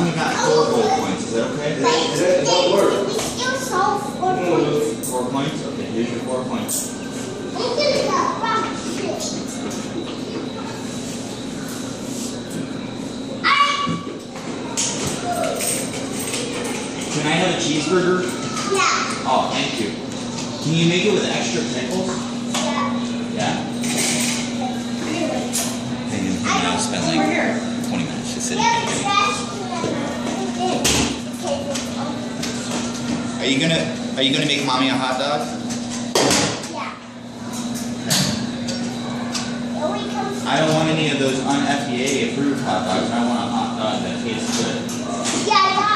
only got 4 gold points. Is that okay? That work. We still solve 4 points. 4 points? Okay, here's your 4 points. I'm gonna go rock shit. Can I have a cheeseburger? Yeah. Oh, thank you. Can you make it with extra pickles? Yeah. Yeah? And now spend like 20 minutes just sitting Yeah, here. trash can. Are you gonna make mommy a hot dog? Yeah. It only comes. I don't want any of those un-FDA approved hot dogs. I want a hot dog that tastes good. Yeah,